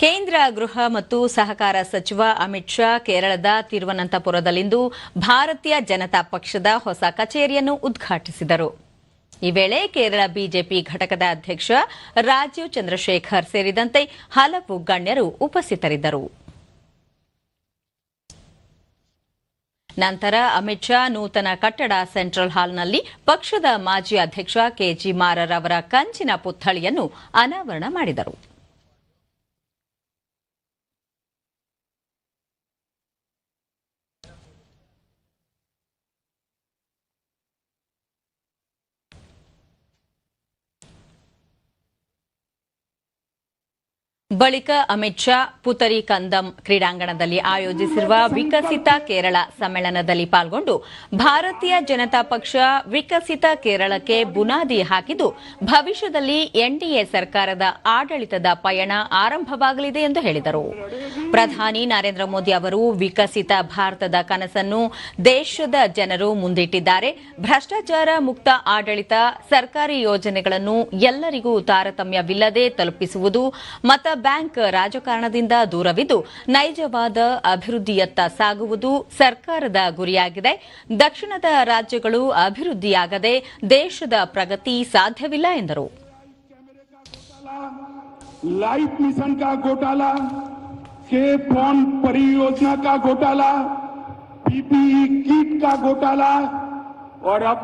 ಕೇಂದ್ರ ಗೃಹ ಮತ್ತು ಸಹಕಾರ ಸಚಿವ ಅಮಿತ್ ಶಾ ಕೇರಳದ ತಿರುವನಂತಪುರದಲ್ಲಿಂದು ಭಾರತೀಯ ಜನತಾ ಪಕ್ಷದ ಹೊಸ ಕಚೇರಿಯನ್ನು ಉದ್ಘಾಟಿಸಿದರು. ಈ ವೇಳೆ ಕೇರಳ ಬಿಜೆಪಿ ಘಟಕದ ಅಧ್ಯಕ್ಷ ರಾಜೀವ್ ಚಂದ್ರಶೇಖರ್ ಸೇರಿದಂತೆ ಹಲವು ಗಣ್ಯರು ಉಪಸ್ಥಿತರಿದ್ದರು. ನಂತರ ಅಮಿತ್ ಶಾ ನೂತನ ಕಟ್ಟಡ ಸೆಂಟ್ರಲ್ ಹಾಲ್ನಲ್ಲಿ ಪಕ್ಷದ ಮಾಜಿ ಅಧ್ಯಕ್ಷ ಕೆಜಿ ಮಾರರ್ ಅವರ ಕಂಚಿನ ಪುತ್ಥಳಿಯನ್ನು ಅನಾವರಣ ಮಾಡಿದರು. ಬಳಿಕ ಅಮಿತ್ ಶಾ ಪುತರಿ ಕಂದಂ ಕ್ರೀಡಾಂಗಣದಲ್ಲಿ ಆಯೋಜಿಸಿರುವ ವಿಕಸಿತ ಕೇರಳ ಸಮ್ಮೇಳನದಲ್ಲಿ ಪಾಲ್ಗೊಂಡು ಭಾರತೀಯ ಜನತಾ ಪಕ್ಷ ವಿಕಸಿತ ಕೇರಳಕ್ಕೆ ಬುನಾದಿ ಹಾಕಿದ್ದು ಭವಿಷ್ಯದಲ್ಲಿ ಎನ್ಡಿಎ ಸರ್ಕಾರದ ಆಡಳಿತದ ಪಯಣ ಆರಂಭವಾಗಲಿದೆ ಎಂದು ಹೇಳಿದರು. ಪ್ರಧಾನಿ ನರೇಂದ್ರ ಮೋದಿ ಅವರು ವಿಕಸಿತ ಭಾರತದ ಕನಸನ್ನು ದೇಶದ ಜನರು ಮುಂದಿಟ್ಟಿದ್ದಾರೆ. ಭ್ರಷ್ಟಾಚಾರ ಮುಕ್ತ ಆಡಳಿತ, ಸರ್ಕಾರಿ ಯೋಜನೆಗಳನ್ನು ಎಲ್ಲರಿಗೂ ತಾರತಮ್ಯವಿಲ್ಲದೆ ತಲುಪಿಸುವುದು, ಮತ ಬ್ಯಾಂಕ್ ರಾಜಕಾರಣದಿಂದ ದೂರವಿದ್ದು ನೈಜವಾದ ಅಭಿವೃದ್ಧಿಯತ್ತ ಸಾಗುವುದು ಸರ್ಕಾರದ ಗುರಿಯಾಗಿದೆ. ದಕ್ಷಿಣದ ರಾಜ್ಯಗಳು ಅಭಿವೃದ್ಧಿಯಾಗದೆ ದೇಶದ ಪ್ರಗತಿ ಸಾಧ್ಯವಿಲ್ಲ ಎಂದರು. लाइफ मिशन का घोटाला, के फोन परियोजना का घोटाला, पीपीई किट का घोटाला और अब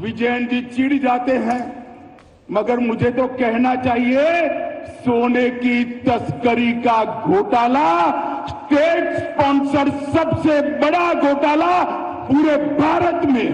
विजयन जी चिढ़ जाते हैं, मगर मुझे तो कहना चाहिए सोने की तस्करी का घोटाला, स्टेट स्पॉन्सर सबसे बड़ा घोटाला पूरे भारत में।